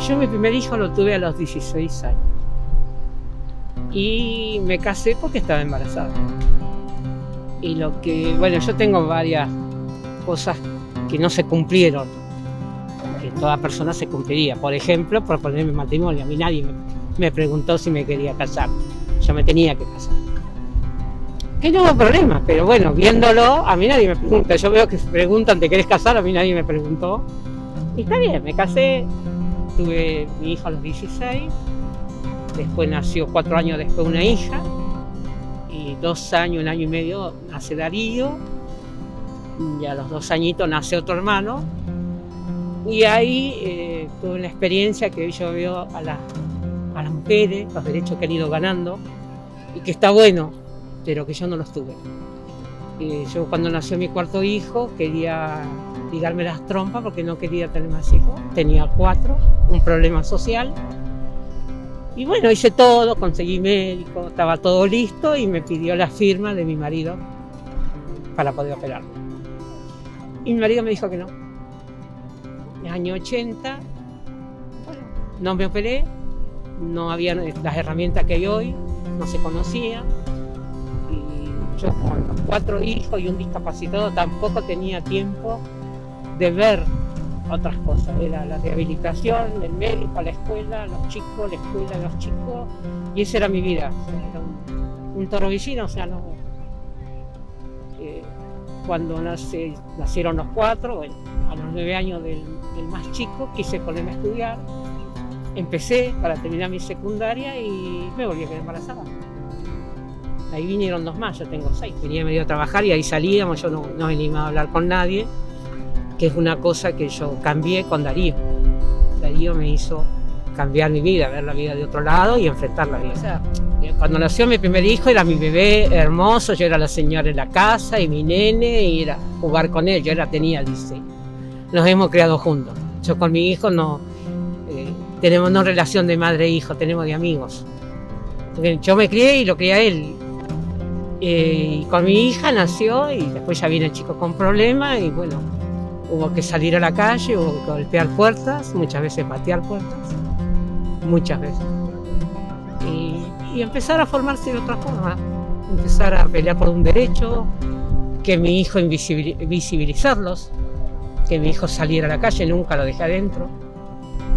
Yo mi primer hijo lo tuve a los 16 años. Y me casé porque estaba embarazada. Y yo tengo varias cosas que no se cumplieron, que toda persona se cumpliría. Por ejemplo, proponerme matrimonio. A mí nadie me preguntó si me quería casar. Yo me tenía que casar. Que no hubo problema, pero bueno, viéndolo, a mí nadie me pregunta. Yo veo que se preguntan, ¿te querés casar? A mí nadie me preguntó. Y está bien, me casé, tuve mi hijo a los 16, después nació 4 años después una hija, y 2 años, 1 año y medio nace Darío, y a los 2 añitos nace otro hermano, y ahí tuve una experiencia que yo veo a las mujeres, los derechos que han ido ganando, y que está bueno, pero que yo no los tuve. Yo cuando nació mi 4.º hijo quería ligarme las trompas porque no quería tener más hijos. Tenía 4, un problema social. Y bueno, hice todo, conseguí médico, estaba todo listo y me pidió la firma de mi marido para poder operarme. Y mi marido me dijo que no. En el año 80, bueno, no me operé, no había las herramientas que hay hoy, no se conocía. Yo con los 4 hijos y un discapacitado tampoco tenía tiempo de ver otras cosas. Era la rehabilitación, el médico, la escuela, los chicos, la escuela, los chicos, y esa era mi vida. O sea, era un torbellino, o sea, no. Cuando nacieron los 4, bueno, a los 9 años del más chico, quise ponerme a estudiar. Empecé para terminar mi secundaria y me volví a quedar embarazada. Ahí vinieron 2 más, yo tengo 6. Venía medio a trabajar y ahí salíamos, yo no me animaba a hablar con nadie, que es una cosa que yo cambié con Darío. Darío me hizo cambiar mi vida, ver la vida de otro lado y enfrentar la vida. O sea, cuando nació mi primer hijo era mi bebé hermoso, yo era la señora en la casa y mi nene, y era jugar con él, yo tenía 16. Nos hemos criado juntos. Yo con mi hijo tenemos no relación de madre e hijo, tenemos de amigos. Porque yo me crié y lo crié a él. Y con mi hija nació y después ya viene el chico con problemas y bueno, hubo que salir a la calle, hubo que golpear puertas, muchas veces patear puertas, muchas veces. Y empezar a formarse de otra forma, empezar a pelear por un derecho, que mi hijo visibilizarlos, que mi hijo saliera a la calle, nunca lo dejé adentro,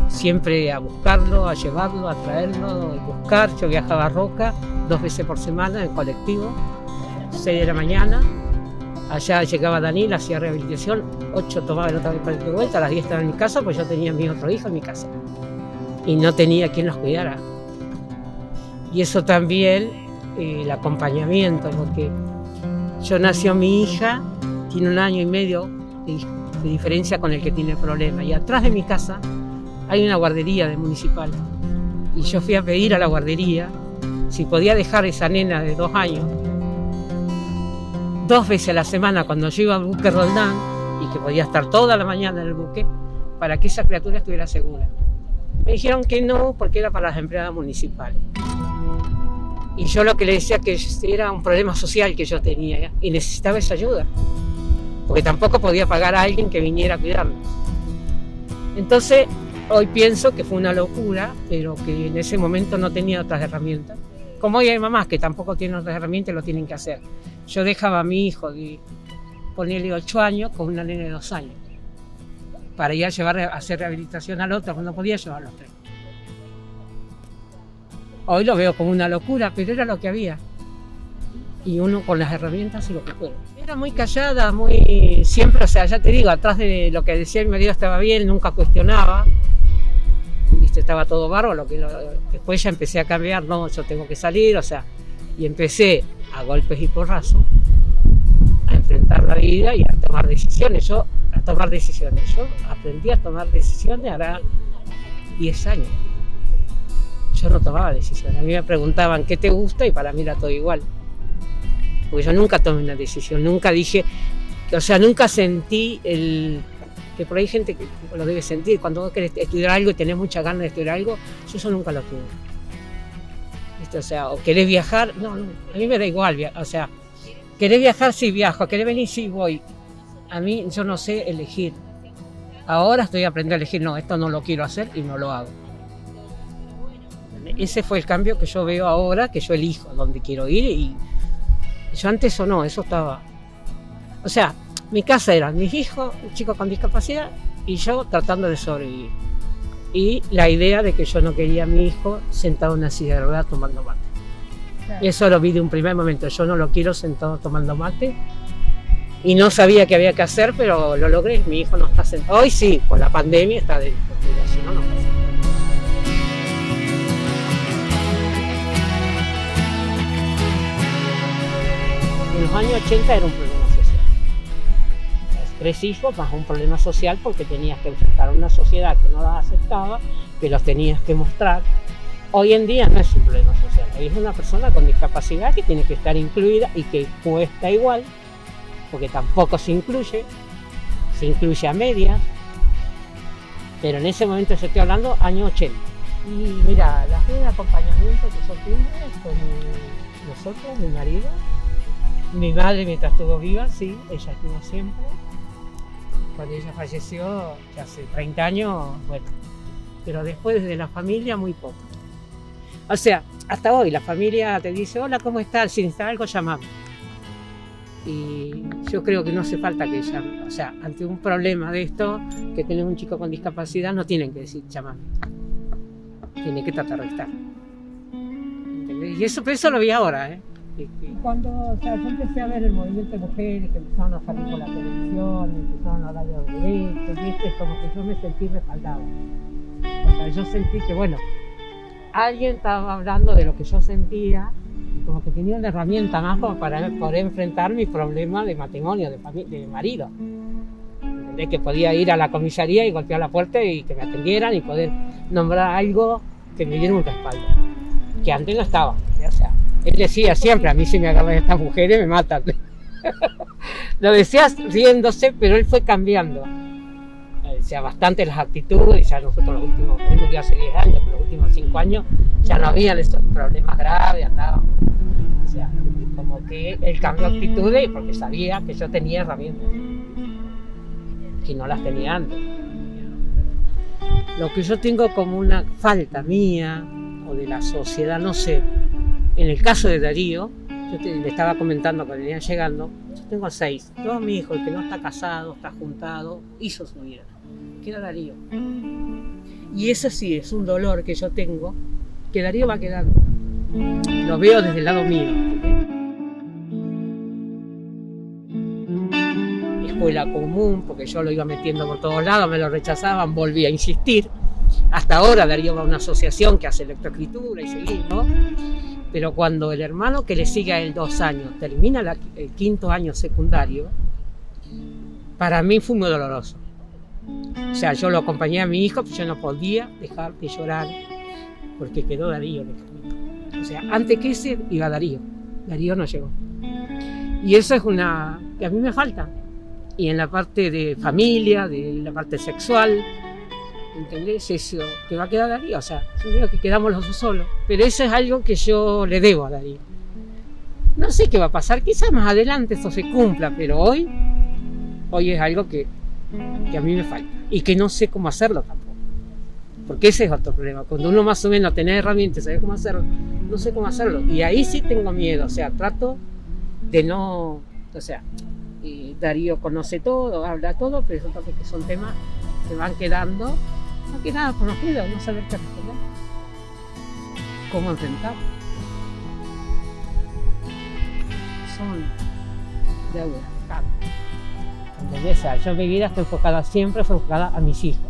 siempre a buscarlo, a llevarlo, a traerlo, a buscar. Yo viajaba a Roca 2 veces por semana en colectivo, 6 de la mañana, allá llegaba Daniel, hacía rehabilitación, 8 tomaba el otra vez de vuelta, a las 10 estaba en mi casa, pues yo tenía a mi otro hijo en mi casa y no tenía quien los cuidara. Y eso también, el acompañamiento, porque nació mi hija, tiene 1 año y medio de diferencia con el que tiene problemas, y atrás de mi casa hay una guardería de municipal, y yo fui a pedir a la guardería si podía dejar esa nena de 2 años 2 veces a la semana cuando yo iba al buque Roldán, y que podía estar toda la mañana en el buque, para que esa criatura estuviera segura. Me dijeron que no, porque era para las empleadas municipales. Y yo lo que le decía que era un problema social que yo tenía y necesitaba esa ayuda, porque tampoco podía pagar a alguien que viniera a cuidarnos. Entonces, hoy pienso que fue una locura, pero que en ese momento no tenía otras herramientas. Como hoy hay mamás que tampoco tienen otras herramientas y lo tienen que hacer. Yo dejaba a mi hijo de ponerle 8 años con una nena de 2 años para ir a llevar a hacer rehabilitación al otro, cuando no podía llevar a los 3. Hoy lo veo como una locura, pero era lo que había. Y uno con las herramientas y lo que puede. Era muy callada, muy siempre, o sea, ya te digo, atrás de lo que decía mi marido estaba bien, nunca cuestionaba. Viste, estaba todo bárbaro, después ya empecé a cambiar, no, yo tengo que salir, o sea, y empecé a golpes y porrazos a enfrentar la vida y a tomar decisiones. Yo aprendí a tomar decisiones hará 10 años. Yo no tomaba decisiones, a mí me preguntaban ¿qué te gusta? Y para mí era todo igual. Porque yo nunca tomé una decisión, nunca dije, o sea, nunca sentí que por ahí hay gente que lo debe sentir, cuando vos querés estudiar algo y tenés mucha ganas de estudiar algo, yo eso nunca lo tuve. ¿Viste? O sea, o querés viajar, no, a mí me da igual, o sea, querés viajar, sí viajo, querés venir, sí voy. A mí, yo no sé elegir. Ahora estoy aprendiendo a elegir, no, esto no lo quiero hacer y no lo hago. Ese fue el cambio que yo veo ahora, que yo elijo dónde quiero ir, y yo antes eso no, eso estaba... O sea, mi casa eran mis hijos, un chico con discapacidad y yo tratando de sobrevivir. Y la idea de que yo no quería a mi hijo sentado en una silla de ruedas tomando mate. Claro. Eso lo vi de un primer momento, yo no lo quiero sentado tomando mate. Y no sabía qué había que hacer, pero lo logré. Mi hijo no está sentado. Hoy sí, por la pandemia está dentro, pero si no, no pasa. En los años 80 era un problema social. 3 hijos más un problema social porque tenías que enfrentar a una sociedad que no los aceptaba, que los tenías que mostrar. Hoy en día no es un problema social, hoy es una persona con discapacidad que tiene que estar incluida y que cuesta igual, porque tampoco se incluye a medias, pero en ese momento yo estoy hablando años 80. Y mira, la red de acompañamiento que yo tuve con nosotros, mi marido, mi madre mientras estuvo viva, sí, ella estuvo siempre. Cuando ella falleció, ya hace 30 años, bueno, pero después de la familia muy poco. O sea, hasta hoy la familia te dice, hola, ¿cómo estás? Si necesitas algo, llamame. Y yo creo que no hace falta que llamen. O sea, ante un problema de esto, que tenés un chico con discapacidad, no tienen que decir, llamame. Tienen que tratar de estar. ¿Entendés? Y eso lo vi ahora, ¿eh? Cuando yo empecé a ver el movimiento de mujeres que empezaron a salir por la televisión, empezaron a hablar de los derechos, y es como que yo me sentí respaldada. O sea, yo sentí que, bueno, alguien estaba hablando de lo que yo sentía, y como que tenía una herramienta más como para poder enfrentar mi problema de matrimonio, de marido. ¿Entendés? Que podía ir a la comisaría y golpear la puerta y que me atendieran y poder nombrar algo que me diera un respaldo, que antes no estaba. O sea, él decía siempre, a mí si me agarran estas mujeres me matan. Lo decía riéndose, pero él fue cambiando. O sea, bastante las actitudes, ya nosotros los últimos, tenemos ya hace 10 años, pero los últimos 5 años ya no habían esos problemas graves, andábamos. O sea, como que él cambió actitudes porque sabía que yo tenía herramientas, que no las tenía antes. Lo que yo tengo como una falta mía, o de la sociedad, no sé. En el caso de Darío, le estaba comentando cuando venía llegando, yo tengo 6. Todo mi hijo, el que no está casado, está juntado, hizo su vida. Queda Darío. Y eso sí, es un dolor que yo tengo, que Darío va quedando. Lo veo desde el lado mío. Escuela común, porque yo lo iba metiendo por todos lados, me lo rechazaban, volví a insistir. Hasta ahora Darío va a una asociación que hace lectoescritura y seguimos. Pero cuando el hermano que le sigue a él 2 años termina el 5.º año secundario, para mí fue muy doloroso. O sea, yo lo acompañé a mi hijo, pero yo no podía dejar de llorar porque quedó Darío en el camino. O sea, antes que ese iba Darío. Darío no llegó. Y eso es una que a mí me falta. Y en la parte de familia, de la parte sexual, ¿entendés? Eso que va a quedar Darío, o sea, yo creo que quedamos los dos solos, pero eso es algo que yo le debo a Darío. No sé qué va a pasar, quizás más adelante eso se cumpla, pero hoy es algo que a mí me falta y que no sé cómo hacerlo tampoco, porque ese es otro problema. Cuando uno más o menos tiene herramientas, sabe cómo hacerlo, no sé cómo hacerlo, y ahí sí tengo miedo, o sea, trato de no, o sea, Darío conoce todo, habla todo, pero son temas que van quedando. No que nada por los miedos, no saber qué responder, cómo enfrentar. Son deudas, ¿entendés? Yo mi vida siempre fue enfocada a mis hijos.